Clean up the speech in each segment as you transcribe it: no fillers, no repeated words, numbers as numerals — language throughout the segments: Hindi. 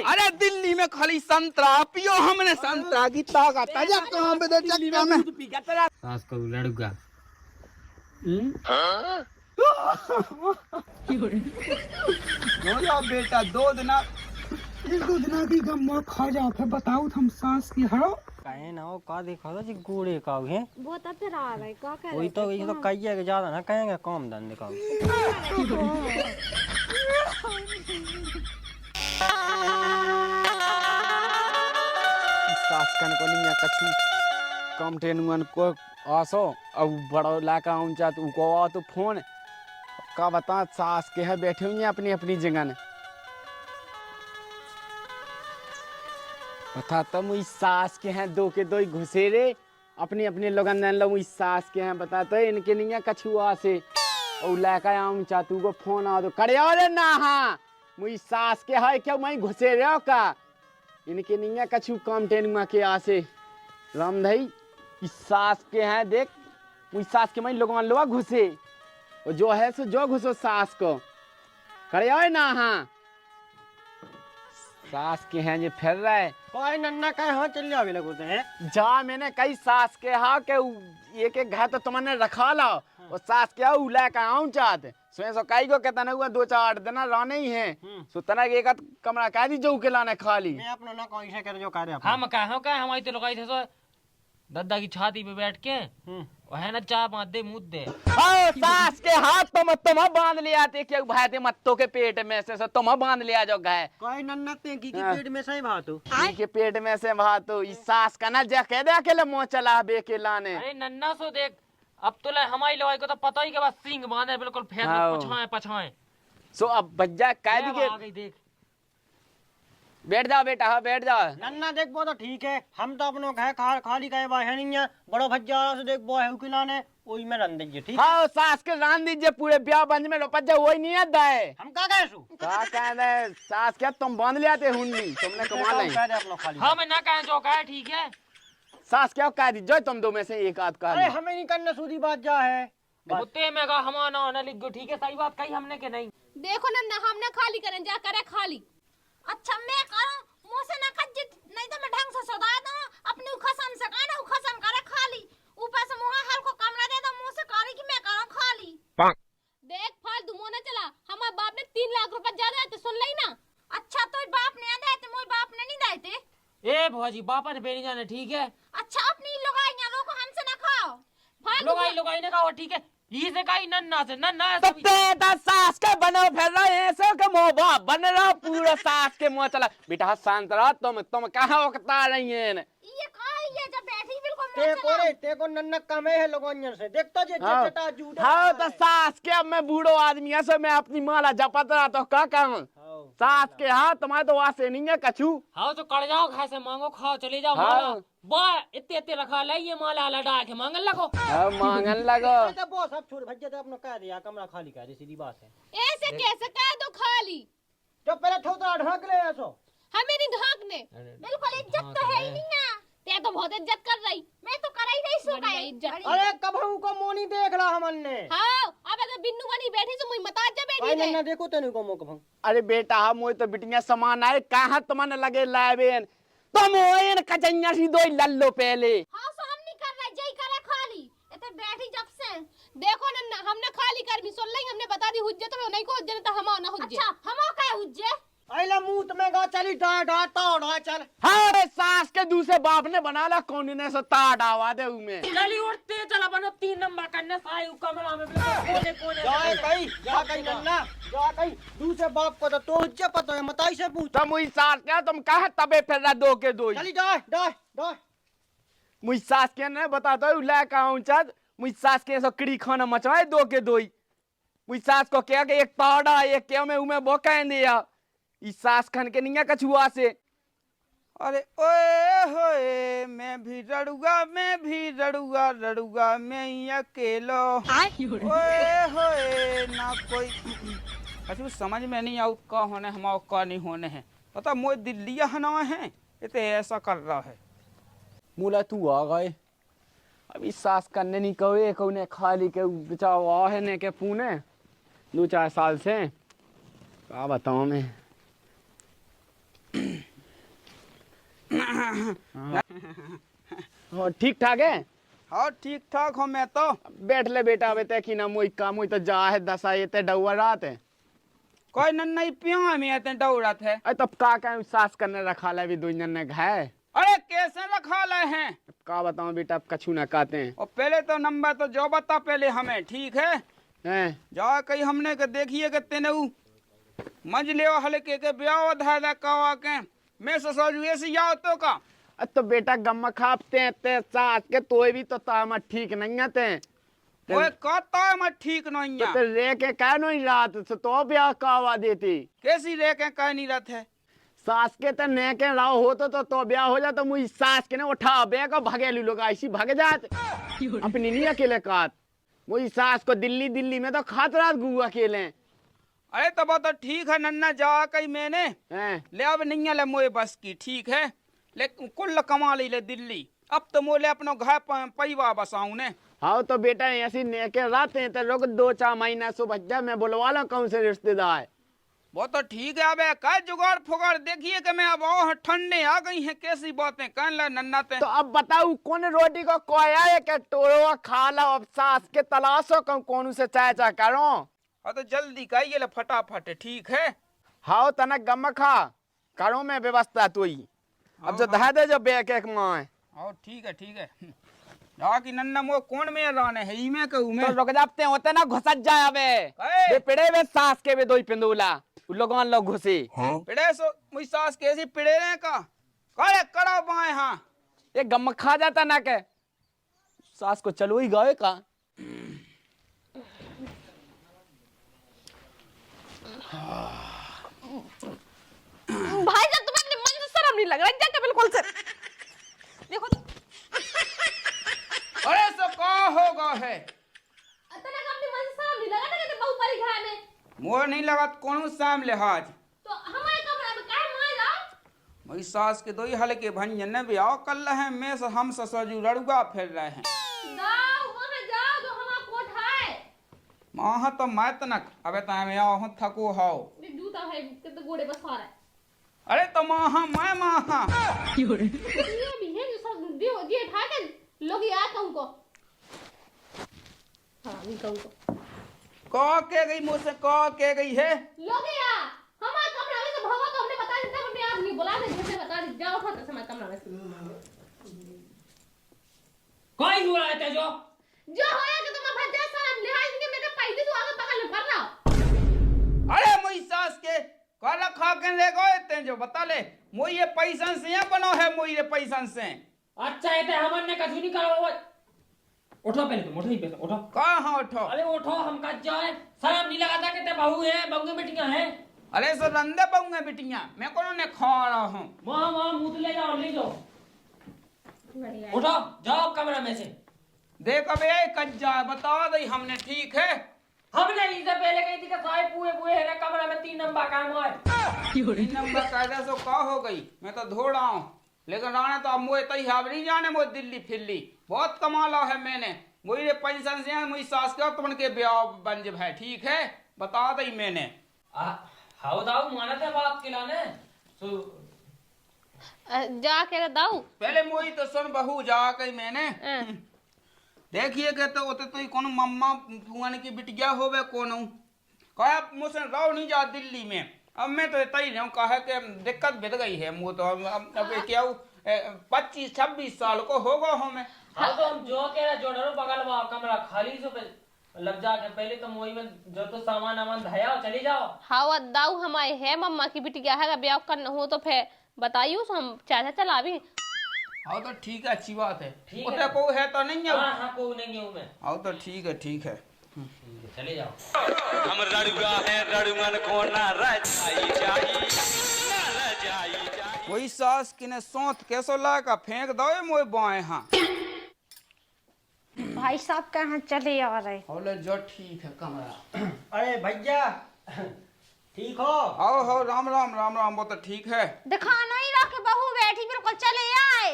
अरे दिल्ली में खाली संतरा पियो हमने संतरा की ताकत ताजा कहां पे दे चक्का में दूध पी गया तेरा सास करू लड़ूगा बोला बेटा दो दिना की गम्मा खा जा फिर बताओ हम सास की हड़ो कहे ना हो का देखा था जी गोड़े का है वो तो फिर आ रहा है क्या कर वही तो ये तो कहिए के ज्यादा ना कहेंगे काम धंधे का सास कन को नहीं कछु कम टेनुअन को आसो अब बड़ो लाका ऊंचा तू को आ तो फोन का बता सास के है बैठे हुए अपनी अपनी जगह ने बता तो मुई सास के हैं दो के दो ही घुसे रे अपनी अपनी लोगन ने लो मुई सास के हैं बता तो इनके नहीं कछु आसे और लाका ऊंचा तू को फोन आ तो करे रे ना हां मुई सास के है क्या मैं घुसे रे का इनके नहीं कछु काम टेनुआ के आसे राम भाई इस सास के हैं देख मुझ सास के मैं लोगों लोग घुसे और जो है सो जो घुसो सास को करे आए ना हाँ सास के हैं ये फिर रहे कोई नन्ना कहे हाँ चल जावे लगोते हैं जा मैंने कई सास के हाँ के एक एक घर तो तुमने रखा ला और सास के हाँ उला का आऊं चाहते स्वयं सो कई को कहता ना हुआ 2-4 दिन रहने ही है सो तना एक कमरा कह दी जो के लाने खाली मैं अपना ना कोई से कर जो कार्य हम कहा हमारी तो लगाई थे सो दादा की छाती पे बैठ के वो है ना चाय बांध दे मुँह दे सास के हाथ तुम बांध ले आते क्या भाई थे मत्तों के पेट में से तुम बांध ले आ जाओ गाय कोई नन्ना ते की पेट में सही बात हो के पेट में से भात तो इस सास का ना जा कह दे अकेले मुंह चला बे के लाने अरे नन्ना सो देख अब तो हमारी लगाई को तो पता ही के बाद सिंग बांधे बिल्कुल फेर पछाए पछाए सो अब बज्जा कह दी आ गई देख बैठ जाओ बेटा हाँ बैठ जाओ नन्ना देख वो तो ठीक है हम तो अपनों कहे खाली कहे बा है नहीं है बड़ो भज्जा से देख बो है उकिलाने वही में रन दीजिए ठीक हाँ सास के रान दीजिए पूरे ब्याह बंज में रोपत जा वही नहीं आता है हम का कहे सु का कह दे सास क्या तुम बांध ले आते हुन्नी तुमने कमा ले हाँ मैं ना कहे जो कहे ठीक है सास क्या कह दी जो तुम दो में से एक आध का अरे हमें नहीं करना सूदी बात जा है कुत्ते में का हमारा ना लिख गो ठीक है सही बात कही हमने के नहीं देखो नन्ना हम ना खाली करें जा करे खाली अच्छा मैं करूं मुंह से ना खज्जित नहीं तो मैं ढंग से सदा दूं अपनी खसम से कहना खसम करे खाली ऊपर से मुंह हल्को कमरा दे दो मुंह से करे कि मैं करूं खाली देख फालतू मुंह ना चला हमारे बाप ने 3 लाख रुपए ज्यादा देते सुन लई ना अच्छा तो बाप ने देते मोर बाप ने नहीं देते ए भौजी बापा ने बेनी जाने ठीक है अच्छा अपनी लुगाइयां रोको हमसे ना खाओ लुगाई ने कहा ठीक है ये से कही नन्ना से नन्ना सास के बनो फिर रहे ऐसे के मोह बाप बन रहा पूरा सास के मुंह चला बेटा शांत रहा तुम कहाँ उकता रही है ये कहाँ है ये जब बैठी बिल्कुल ते को नन्ना कमे है लोगों से देखता जे चटा जूड़ा हाँ तो सास के अब मैं बूढ़ो आदमी है सो मैं अपनी माला जपत रहा तो क्या कहूँ सास के हाँ तुम्हारे तो वास्ते नहीं है कछु हाँ तो कड़ जाओ खाए से मांगो खाओ चले जाओ माला वाह इतने इतने रखा ले ये माला लड़ा के मांगन लगो मांगन लगो तो वो सब छोड़ भज्जा तो अपना कह दिया कमरा खाली कर दे सीधी बात है ऐसे कैसे कह दो खाली जो पहले ठोता ढक ले ऐसो हमें नहीं ढाकने बिल्कुल इज्जत तो है ही नहीं है ते तो बहुत इज्जत कर रही मैं तो कर ही नहीं सो का इज्जत अरे कबहू को मोनी देख रहा हमने हां अबे तो बिन्नू बनी बैठी से मुई मता जा बैठी है ना देखो तने को मो कबहू अरे बेटा हम मोय तो बिटिया समान आए कहां तुमने लगे लावेन तुम ओएन कचैया सी दो लल्लो पहले हां सो हम नहीं कर रहे जई करे खाली इते बैठी जब से देखो नन्ना हमने खाली कर भी सुन लई हमने बता दी हुज्जे तो नहीं को हुज्जे तो हम ना हुज्जे अच्छा हम का हुज्जे आइला मुंह में गा चली डा डा तो चल हां सास के दूसरे बाप ने बना ला कौन ने सो ता डावा दे उमे चली उठते चला बनो 3 नंबर करने साई कमरा में कोने कोने जा कहीं नन्ना जा कहीं दूसरे बाप को तो हुज्जे पता है मताई से पूछ तुम मुई सास क्या तुम कहां तबे फिर रहा दो के दो चली डा डा डा मुई सास के ने बता दो ला काऊं चद मुई सास के सो कड़ी खाना मचवाए दो के दोई मुई सास को क्या के एक पावड़ा एक के में उमे बोका दिया इस सास खन के नहीं कछुआ से अरे ओए होए मैं भी रड़ुआ मैं ही अकेलो ओए होए ना कोई कछु समझ में नहीं आउट का होने हम का नहीं होने हैं पता मोए दिल्ली हना है इतने ऐसा कर रहा है मूला तू आ गए अभी सास करने नहीं कहे कौने खाली के बचाव है ने के पुणे 2-4 साल से क्या बताऊं मैं हो ठीक ठाक है। हाँ ठीक ठाक हो मैं तो। बैठ ले बेटा, अबे ते की ना मोई काम हुई तो जा है दसा ये ते डौआ रात है। कोई नन्ना ही पिया में आते दौड़त है। अरे तब का सास करने रखा ले भी दो ने घाय। अरे कैसे रखा ले हैं? का बताऊं बेटा, अब कछु ना कहते हैं। और पहले तो नंबर तो जो बता पहले हमें, ठीक है? हैं जा कहीं हमने के देखिए कि तेने मंझले हल्के के ब्याह धारा कवा के मैं ससुर ऐसे या तो का। तो बेटा गम खापते हैं ते सास के तोय भी तो तामा ठीक नहीं आते। ओए कहता मैं ठीक नहीं तो है। रे के कह नहीं रात से तो ब्याह कावा देती। कैसी रे के कह नहीं रहते है? सास के तो ने के राव होतो तो ब्याह हो जाता। मुझे सास के ने उठा बे का भगेलू लोग ऐसी भागे जात अपनी नहीं अकेले कात। मुझे सास को दिल्ली में तो खात रात गु अकेले। अरे तो बहुत ठीक है नन्ना, जा कहीं मैंने हैं ले अब नहीं है ले मोए बस की, ठीक है? लेकिन कुल कमा ले दिल्ली। अब तो मोले अपनो घर पैवा बसाऊं ने। हाँ तो बेटा ऐसी ने के रात हैं तो लोग 2-4 महीना सुबह जा मैं बुलवा ला कौन से रिश्तेदार। वो तो ठीक है। अबे काय जुगाड़ फुगाड़ देखिए कि मैं अब और ठंडे आ गई हैं, कैसी बातें कहने ला नन्ना ते। तो अब बताऊ कौन रोटी को कोया है के टोरो खा ला। अब सास के तलाशो कौन से चाय करो। हाँ तो जल्दी कहिए ले फटाफट, ठीक है? हाँ तना गम खा करो मैं व्यवस्था तू ही। अब जो दहा दे जो बैक एक माँ और ठीक है ठीक है। जा कि नन्ना मो कौन में रहने है ई में कहूँ मैं। तो रुक जाते होते ना घुसत जाए अबे बे पिड़े वे सास के वे दो पिंदुला उन लोगों लोग घुसे। पिड़े सो मुझ सास कैसी पिड़े रहे का करे कड़ा बाएं। हाँ ये गम खा जाता ना के सास को चलो ही गए का। भाई जब तुम्हें अपने मन से शर्म नहीं लग रहा क्या बिल्कुल से देखो तो। अरे सो का होगा है? अतना का अपने मन से शर्म नहीं लगा ना कि बहुत बड़ी घर में मोर नहीं लगा कौन शाम लिहाज। तो हमारे कमरे में काहे मार जाओ। मेरी सास के दो ही हल्के भंजन ने ब्याह कर रहे हैं, मैं से हम ससुर लड़ुआ फिर रहे हैं। जाओ वहां जाओ जो हमारा कोठ है। माह तो मैं तनक अबे ता मैं आओ थको हाओ। ये जूता है कि तो गोड़े पर सवार है। अरे तो माह मैं माह ये भी है जो सब दिए ठा के लोग याद कहूं को। हां नहीं कहूं को कह के गई मुझसे कह के गई है। लोग या हमारे कमरे में से भगवा तो हमने बता दिया हमने आदमी बुला दे जैसे बता दी जाओ उठो से हमारे कमरे में से। कोई बुला लेते जो होया कि तुम भज्जा सलाम लिहाज के मेरे पैसे तो आगे बगल में भर रहा। अरे मुई सास के काला खा के ले गए ते जो बता ले मुई ये पैसन से बनो है मुई ये पैसन से। अच्छा ये तो हमने कछु नहीं करो। उठो पहले तुम उठो ही पहले उठो। कहाँ उठो? अरे उठो हम का जाए शर्म नहीं लगाता कि ते बहू है बहू बेटियां हैं। अरे सो रंदे पाऊंगे बिटिया मैं कौन ने खा रहा हूँ। मां मुंह ले जाओ ले जाओ। उठो जाओ कमरा में से। देख अबे कज्जा बता दई हमने, ठीक है? हमने इससे पहले कही थी कि साहब पूए है ना कमरा में 3 नंबर काम है। 3 नंबर कायदा सो का हो गई मैं तो धो रहा हूँ। लेकिन राणा तो अब मुझे तई हावरी जाने मुझे दिल्ली फिल्ली बहुत कमाला है मैंने। मुझे पेंशन से मुझी सास के तुमन के ब्याह बन जब है, ठीक है? बता दई मैंने। हाउ दाऊ माना था बात के लाने सो जा के दाऊ पहले मुझी तो सुन बहू जा कही मैंने देखिए के तो उते तो कौन मम्मा फुआन की बिटिया होवे कौन कहा मुझसे रहो नहीं जा दिल्ली में। अब मैं तो तय रहूं कहा कि दिक्कत बिद गई है मुँह तो अब क्या 25-26 साल को होगा हमें। हाँ तो हम जो कह रहे जोड़ो बगल में कमरा खाली सो पे लग जाके पहले तो मोई में जो तो सामान आमान धया चली जाओ। हाँ दाऊ हमारे है मम्मा की बिटिया है ब्याह करना हो तो फिर बताइयो हम चाचा चला भी। हाँ तो ठीक है अच्छी बात है। ठीक उते है। को है तो नहीं है। हाँ कोई नहीं हूँ मैं। हाँ तो ठीक है ठीक है। चले जाओ। हम रड़ुआ है रड़ुअन को ना रजाई जाई ना रजाई जाई। वही सास किने सोत कैसो ला का फेंक दो मोए बाएं। हाँ भाई साहब कहाँ चले आ रहे? बोले जो ठीक है कमरा। अरे भैया ठीक हो? आओ राम राम राम राम। वो तो ठीक है। दिखाना ही रहा कि बहू बैठी बिल्कुल चले आए।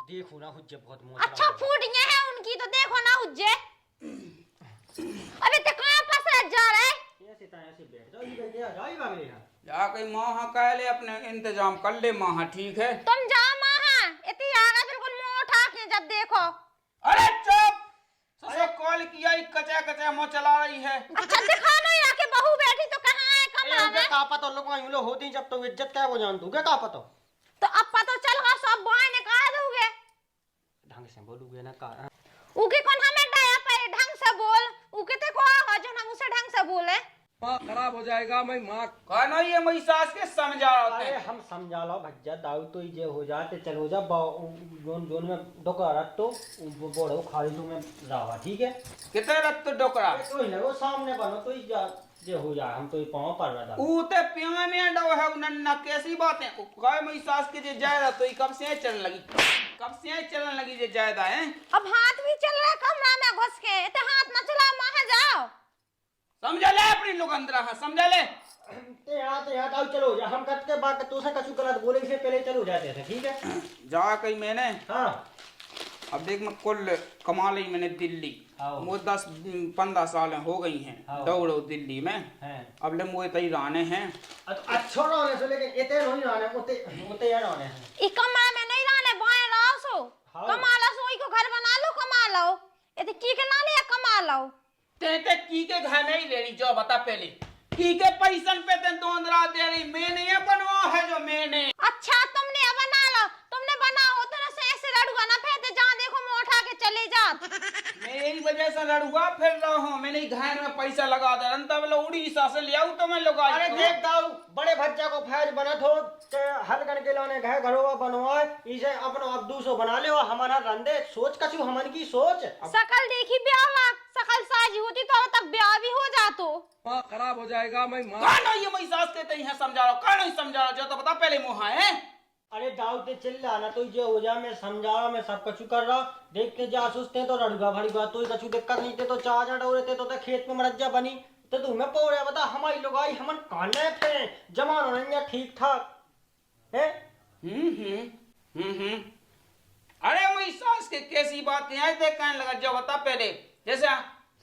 देखो ना हुज्जे बहुत मोच अच्छा फूटियां हैं उनकी तो देखो ना हुज्जे। अबे ते कहाँ फंस जा रहे? ऐसे बैठ जाओ इधर क्या जाई भाग ले। जा कहीं माँ कह ले अपने इंतजाम कर ले माँ, ठीक है? तुम जा अरे चुप। ससुर कॉल किया ही कचा कचा मुंह चला रही है। अच्छा दिखा ना आके बहू बैठी तो कहाँ है कमरा में? का पता लोग यूं लोग होती जब तो इज्जत क्या वो जान तू क्या का पता तो अब पता चल गया सब बाय ने कहा दोगे। ढंग से बोलूगे ना का उके कौन हमें डाया पे ढंग से बोल। उके ते को आगा जो हम उसे ढंग से बोले। खराब हो जाएगा मैं माँ कहना ये मेरी सास के समझा रहे अरे थे। हम समझा लो भज्जा दाऊ तो ये हो जाते चल हो जा जोन जोन में डोका रख तो बोड़ो खाली तू में जावा ठीक है कितने रत तो डोकरा तो ही लगो सामने बनो तो ये हो जा हम तो ये पाँव पर रहा ऊते पिया में डो है उन्ना कैसी बातें कहे मेरी सास के जे जायदा तो कब से चलने लगी चलने लगी जे जायदा है। अब हाथ भी चल रहा है कमरा में घुस के। ते हाथ न चला वहां जाओ। समझा ले अपनी लोग अंदर है समझा ले। ते याद आओ चलो जा हम कट के बाद तो से कछु गलत बोले से पहले चलो जाते थे ठीक है जा कही मैंने हाँ अब देख मैं कुल कमा ली मैंने दिल्ली आओ। वो 10-15 साल हो गई हैं आओ। दौड़ो दिल्ली में हैं अब ले मुझे तई राने हैं। अच्छा रहने से लेकिन इतने नहीं रहने उते यार रहने हैं ई कमरा में नहीं रहने बाय रहो सो। हाँ। कमा लो सोई को घर बना लो कमा लो। ये की के ना ले कमा लो। ते की के घर नहीं ले रही जो बता पहले की के पैसन पे ते दोंदरा दे रही मैंने ये बनवा है जो मैंने। अच्छा तुमने बना लो। तुमने बना हो तो ना ऐसे लड़ुआ ना फेंकते जहां देखो मुंह उठा के चले जात। मैं यही वजह से लड़ुआ फिर रहा हूँ मैंने घर में पैसा लगा दे रंता वाला उड़ीसा से ले आऊं तो मैं लगा अरे देख दाऊ बड़े भज्जा को फैज बनत हो ते हल करके लाने घर घरोवा बनवाए इसे अपनो अब 200 बना ले और हमारा रंदे सोच कछु हमन की सोच सकल देखी ब्याह लाख सकल साजी होती तो अब तक ब्याह भी हो जातो। माँ खराब हो जाएगा मैं माँ कौन है ये मेरी सास कहते हैं समझा रहा हूँ कौन नहीं समझा रहा जो तो बता पहले मुँह है। अरे दाऊ ते चिल्ला ना तो ये हो जा मैं समझा रहा मैं सब कछु कर रहा देखते जा सोचते तो रड़गा भड़गा तो कछु दिक्कत नहीं थे तो चार जन डोरे तो खेत में मरज्जा बनी तो तुम्हें पोरे बता हमारी लोग आई हमन काने थे जमाना नहीं ठीक ठाक है। अरे मेरी सास के कैसी बातें हैं देख कहने लगा जो बता पहले जैसे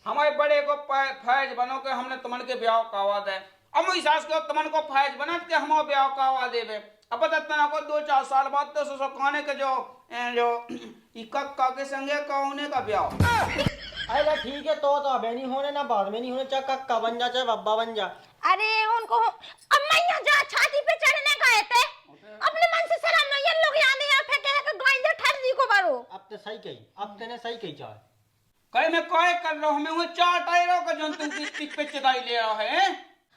हमारे बड़े को फैज बनो के हमने तुमन के ब्याह का आवाज है अब मेरी सास को तुमन को फैज बना के हमारे ब्याह का आवाज देवे अब पता तना को 2-4 साल बाद तो सो खाने के जो इक्का के संगे का होने का ब्याह। अरे ठीक है तो अबे नहीं होने ना बाद में नहीं होने चाहे कक्का बन जा चाहे बब्बा बन जा। अरे उनको अब मैं यहाँ जा छाती पे चढ़ने गए थे अपने मन से शर्म नहीं ये लोग यहाँ नहीं फेंके हैं कि गाइंदे ठर्री को बारो। अब ते सही कही अब तेने सही कही चाहे कहीं मैं काय कर रहा हूँ मैं वो 4 टायरों का जो तुम टिक पे चदाई ले रहा है।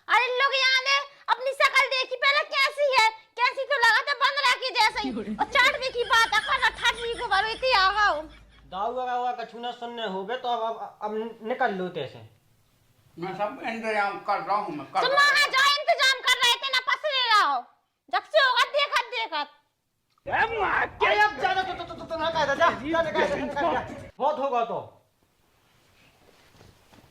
अरे लोग यहाँ ने अपनी शकल देखी पहले कैसी है कैसी तो लगा था बंदरा की जैसे ही और चाटने की बात अकर ठर्री को बारो इतनी आगा हो दाऊ हुआ कछु ना सुनने हो गए तो अब निकल लो तैसे मैं सब इंतजाम कर रहा हूँ मैं तुम वहाँ जो इंतजाम कर रहे थे ना पसरे रहो जब से होगा देखत अरे अब ज्यादा तो ना कह जा बहुत होगा तो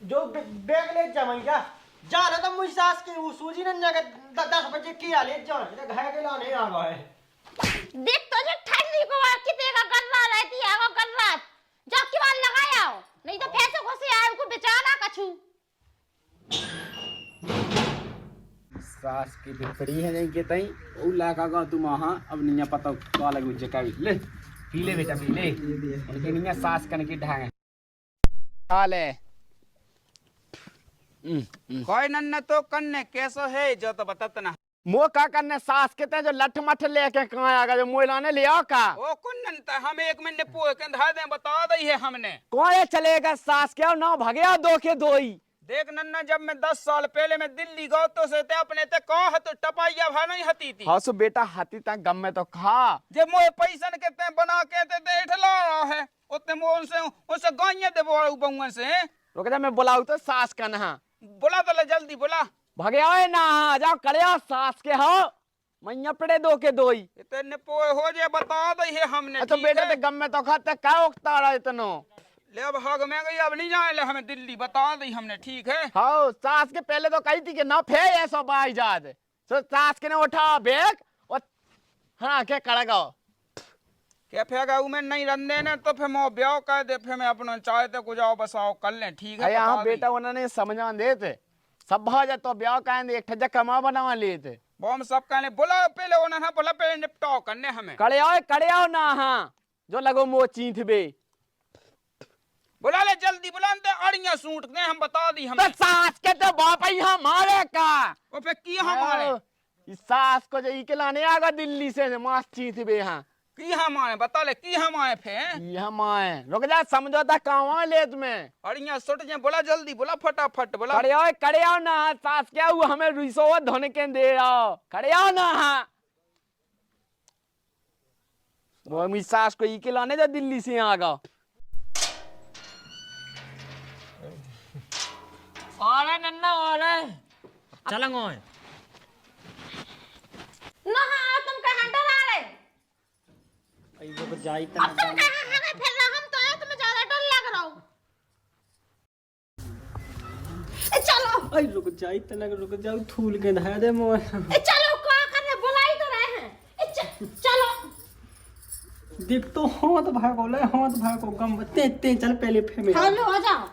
जो बैग ले जा मैया जा रहा था मुझ सास की वो सूजी ने जाकर 10 बजे किया ले जा घर के लाने आ गए देख तो जो ठंडी को कितने का गन्ना रहती है वो गन्ना जब की बार लगाया हो नहीं तो पैसे घुसे आए को बेचारा कछु सास की बिखरी है नहीं के तई ओ लाका का तुम वहां अब नहीं पता का लग मुझे का ले पी ले बेटा पी ले इनके नहीं सास कन की ढांग हाले कोई नन्ना तो कन्ने कैसो है जो तो बता ना मो का करने सास के ते जो लठ मठ लेके कहां आ गया जो मोइलाने ले आओ का ओ कुन्नन ता हम 1 मिनट पो के धा दे बता दई है हमने कौन चलेगा सास के ना भगया दो के दोई देख नन्ना जब मैं 10 साल पहले मैं दिल्ली गौ तो से ते अपने ते कह तो टपाइया भा नहीं हती थी हाँ सो बेटा हाथी तक गम में तो खा जे मोए पैसन के ते बना के ते देठ ला रहा है उतने मो उनसे गाइया दे बोलू बउन से रुक जा मैं बुलाऊ तो सास का ना बुला तो ले जल्दी बुला भगया ना जाओ करया सास के हो मैया पड़े दो के दोई इतने पोए हो जे बता दई है हमने अच्छा ठीक बेटा है? ते गम में तो खाते का उगता रहा इतनो ले अब हग में गई अब नहीं जाए ले हमें दिल्ली बता दी हमने ठीक है। हाँ सास के पहले तो कही थी कि ना फे ऐसा बाई जात तो सास के ने उठा बैग और हाँ के कड़गा क्या फेगा में नहीं रंदे ने तो फिर मैं ब्याह कर दे फिर मैं अपना चाहे तो कुछ आओ बसाओ कर ले ठीक है। यहाँ बता दी। बेटा उन्होंने समझा देते सब भाजा तो ब्याह कहें एक ठजा कमा बनावा लेते वो हम सब कहने बोला पहले उन्होंने बोला पहले निपटाओ करने हमें कड़े आओ ना हाँ जो लगो मो चींथ बे बुला ले जल्दी, बुला दे अड़िया सूट ने हम बता दी हम। तो सास के तो बाप ही हमारे का। ओ पे की हमारे इस सास को जो इके लाने आगा दिल्ली से मास चीत बे हां की हमारे बता ले की हमारे फे ये हमारे रुक जा समझौता कावा ले तुम्हें अड़िया सूट जे बोला जल्दी, बोला फटाफट बोला। खड़े आओ ना सास क्या हुआ हमें रिसोवा धोने के दे रहा खड़े आओ ना हाँ वो मेरी सास को इके लाने जा दिल्ली से आगा। अरे नन्ना अरे चलंगो है ना हाँ तुम कहाँ डरा रहे? आई लोग जाई अब तुम कहाँ हमें फिर रहा हम तो है तुम्हें ज्यादा डर लग रहा हो। ए चलो आई रुक जाई तनक रुक जाओ थूल के धाया दे मोर। ए चलो क्या करने बुलाई तो रहे हैं। ए चलो देख तो हाथ भागो ले हाथ भागो गम ते चल पहले फे में चलो आ जाओ।